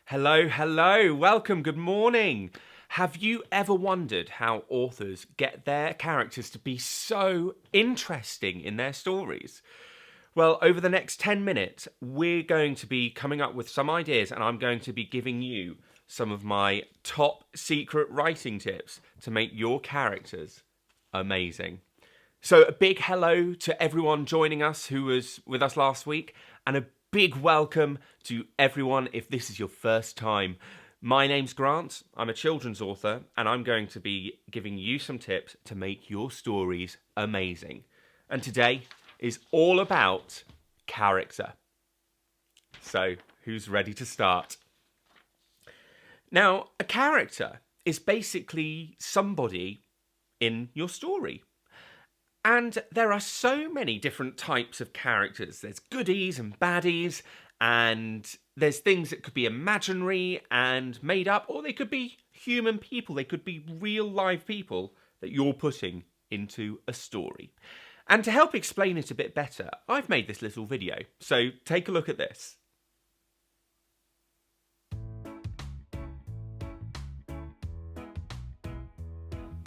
Hello, hello, welcome, good morning. Have you ever wondered how authors get their characters to be so interesting in their stories? Well, over the next 10 minutes, we're going to be coming up with some ideas and I'm going to be giving you some of my top secret writing tips to make your characters amazing. So a big hello to everyone joining us who was with us last week, and a big welcome to everyone if this is your first time. My name's Grant, I'm a children's author, and I'm going to be giving you some tips to make your stories amazing. And today is all about character. So, who's ready to start? Now, a character is basically somebody in your story. And there are so many different types of characters. There's goodies and baddies, and there's things that could be imaginary and made up, or they could be human people. They could be real live people that you're putting into a story. And to help explain it a bit better, I've made this little video. So take a look at this.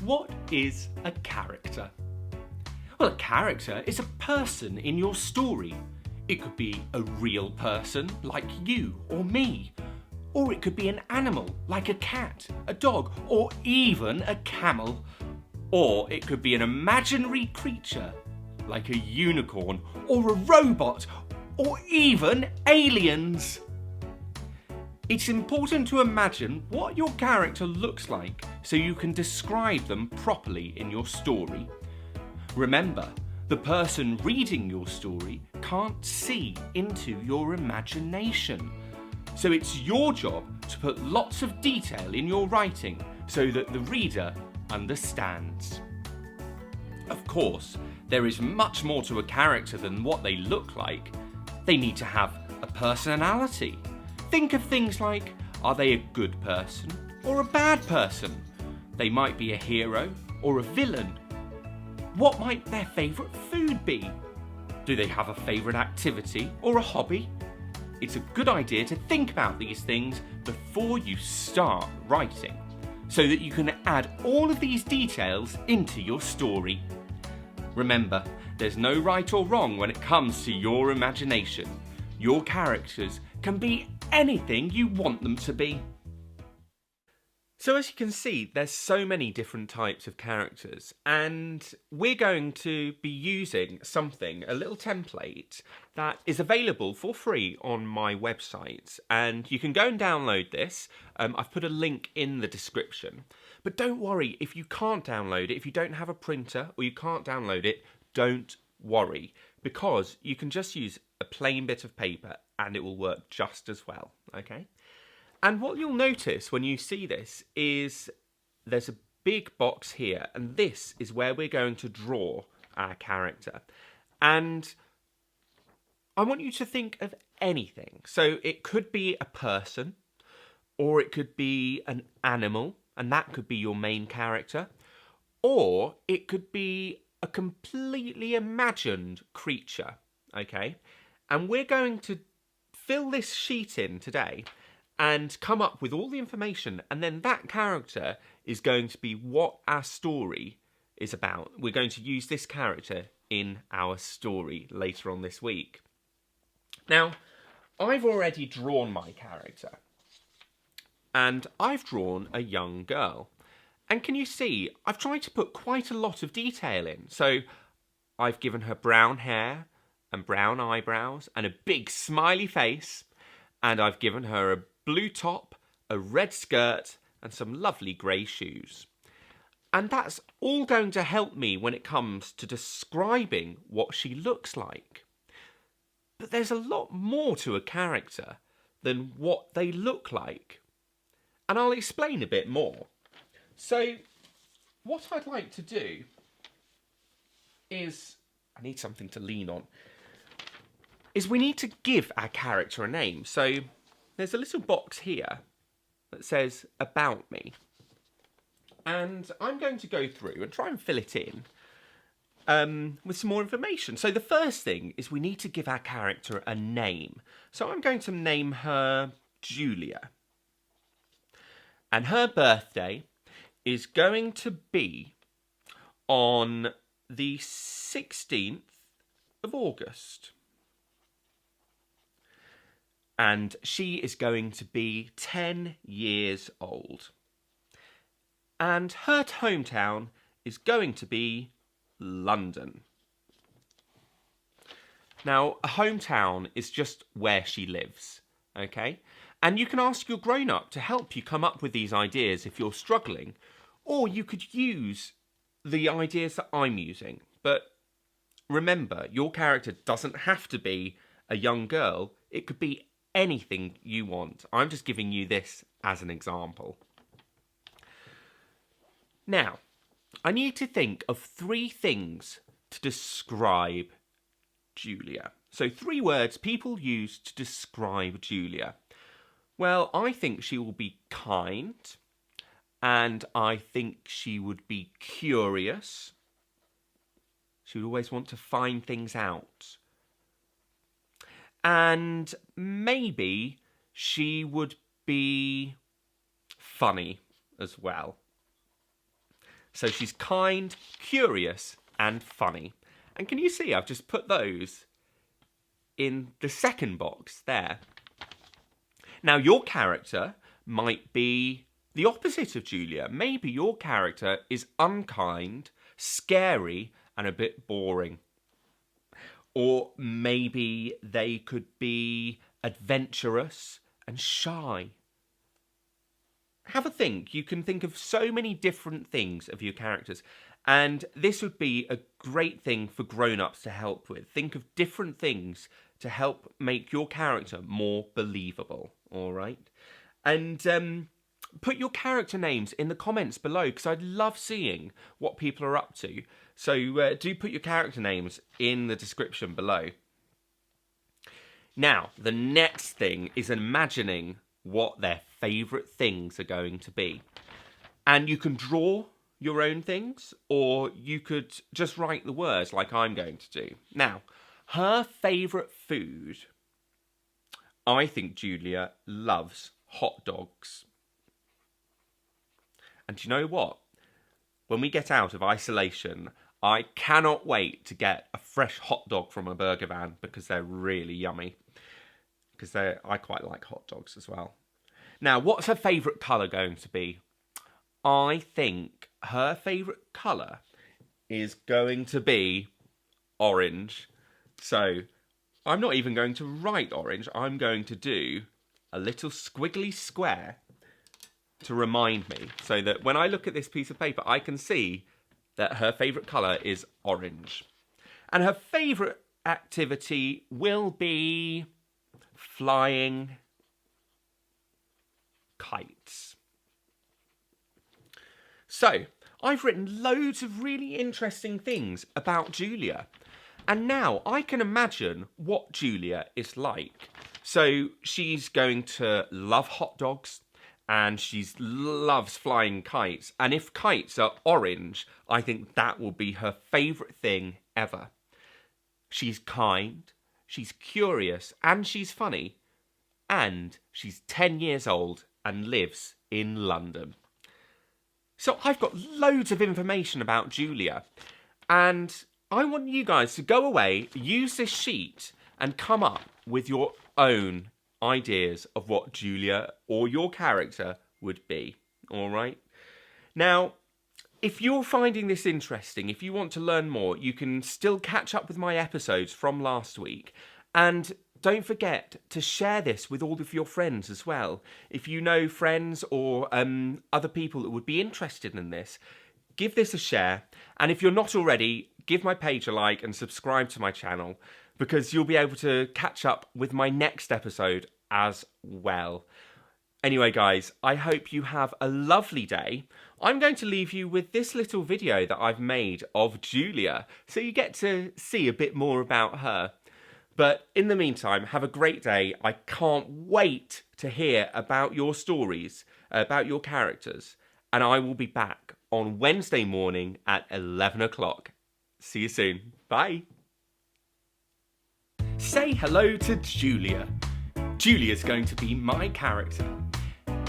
What is a character? Well, a character is a person in your story. It could be a real person, like you or me. Or it could be an animal, like a cat, a dog, or even a camel. Or it could be an imaginary creature, like a unicorn, or a robot, or even aliens. It's important to imagine what your character looks like so you can describe them properly in your story. Remember, the person reading your story can't see into your imagination. So it's your job to put lots of detail in your writing so that the reader understands. Of course, there is much more to a character than what they look like. They need to have a personality. Think of things like, are they a good person or a bad person? They might be a hero or a villain. What might their favourite food be? Do they have a favourite activity or a hobby? It's a good idea to think about these things before you start writing, so that you can add all of these details into your story. Remember, there's no right or wrong when it comes to your imagination. Your characters can be anything you want them to be. So as you can see, there's so many different types of characters, and we're going to be using something, a little template, that is available for free on my website. And you can go and download this. I've put a link in the description. But don't worry, if you can't download it, if you don't have a printer or you can't download it, don't worry, because you can just use a plain bit of paper and it will work just as well, okay? And what you'll notice when you see this is there's a big box here, and this is where we're going to draw our character. And I want you to think of anything. So it could be a person, or it could be an animal, and that could be your main character, or it could be a completely imagined creature, okay? And we're going to fill this sheet in today and come up with all the information, and then that character is going to be what our story is about. We're going to use this character in our story later on this week. Now, I've already drawn my character, and I've drawn a young girl. And can you see, I've tried to put quite a lot of detail in. So I've given her brown hair and brown eyebrows and a big smiley face, and I've given her a blue top, a red skirt, and some lovely grey shoes. And that's all going to help me when it comes to describing what she looks like. But there's a lot more to a character than what they look like. And I'll explain a bit more. So, what I'd like to do is, I need something to lean on, is we need to give our character a name. So, there's a little box here that says about me, and I'm going to go through and try and fill it in with some more information. So the first thing is we need to give our character a name. So I'm going to name her Julia. And her birthday is going to be on the 16th of August. And she is going to be 10 years old. And her hometown is going to be London. Now, a hometown is just where she lives, okay? And you can ask your grown-up to help you come up with these ideas if you're struggling, or you could use the ideas that I'm using. But remember, your character doesn't have to be a young girl. It could be anything you want. I'm just giving you this as an example. Now, I need to think of 3 things to describe Julia. So 3 words people use to describe Julia. Well, I think she will be kind, and I think she would be curious. She would always want to find things out. And maybe she would be funny as well. So she's kind, curious, and funny. And can you see I've just put those in the second box there. Now your character might be the opposite of Julia. Maybe your character is unkind, scary, and a bit boring. Or maybe they could be adventurous and shy. Have a think. You can think of so many different things of your characters. And this would be a great thing for grown-ups to help with. Think of different things to help make your character more believable. All right? And put your character names in the comments below, because I'd love seeing what people are up to. So do put your character names in the description below. Now, the next thing is imagining what their favourite things are going to be. And you can draw your own things, or you could just write the words like I'm going to do. Now, her favourite food, I think Julia loves hot dogs. And do you know what? When we get out of isolation, I cannot wait to get a fresh hot dog from a burger van, because they're really yummy. Because I quite like hot dogs as well. Now, what's her favourite colour going to be? I think her favourite colour is going to be orange. So I'm not even going to write orange. I'm going to do a little squiggly square to remind me, so that when I look at this piece of paper, I can see that her favourite colour is orange. And her favourite activity will be flying kites. So, I've written loads of really interesting things about Julia. And now I can imagine what Julia is like. So, she's going to love hot dogs, and she loves flying kites. And if kites are orange, I think that will be her favourite thing ever. She's kind, she's curious, and she's funny. And she's 10 years old and lives in London. So I've got loads of information about Julia. And I want you guys to go away, use this sheet, and come up with your own ideas of what Julia or your character would be. All right? Now, if you're finding this interesting, if you want to learn more, you can still catch up with my episodes from last week. And don't forget to share this with all of your friends as well. If you know friends or other people that would be interested in this, give this a share. And if you're not already, give my page a like and subscribe to my channel, because you'll be able to catch up with my next episode as well. Anyway, guys, I hope you have a lovely day. I'm going to leave you with this little video that I've made of Julia, so you get to see a bit more about her. But in the meantime, have a great day. I can't wait to hear about your stories, about your characters. And I will be back on Wednesday morning at 11 o'clock. See you soon. Bye. Say hello to Julia. Julia's going to be my character.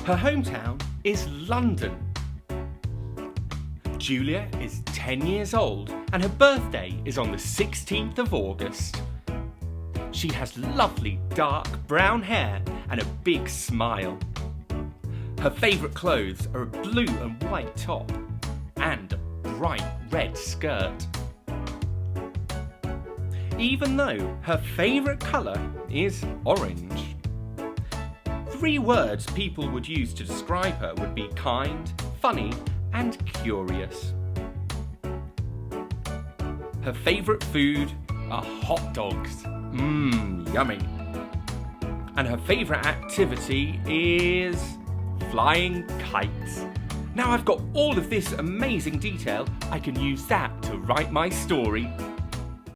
Her hometown is London. Julia is 10 years old and her birthday is on the 16th of August. She has lovely dark brown hair and a big smile. Her favourite clothes are a blue and white top and a bright red skirt. Even though her favourite colour is orange. 3 words people would use to describe her would be kind, funny and curious. Her favourite food are hot dogs. Yummy. And her favourite activity is flying kites. Now I've got all of this amazing detail, I can use that to write my story.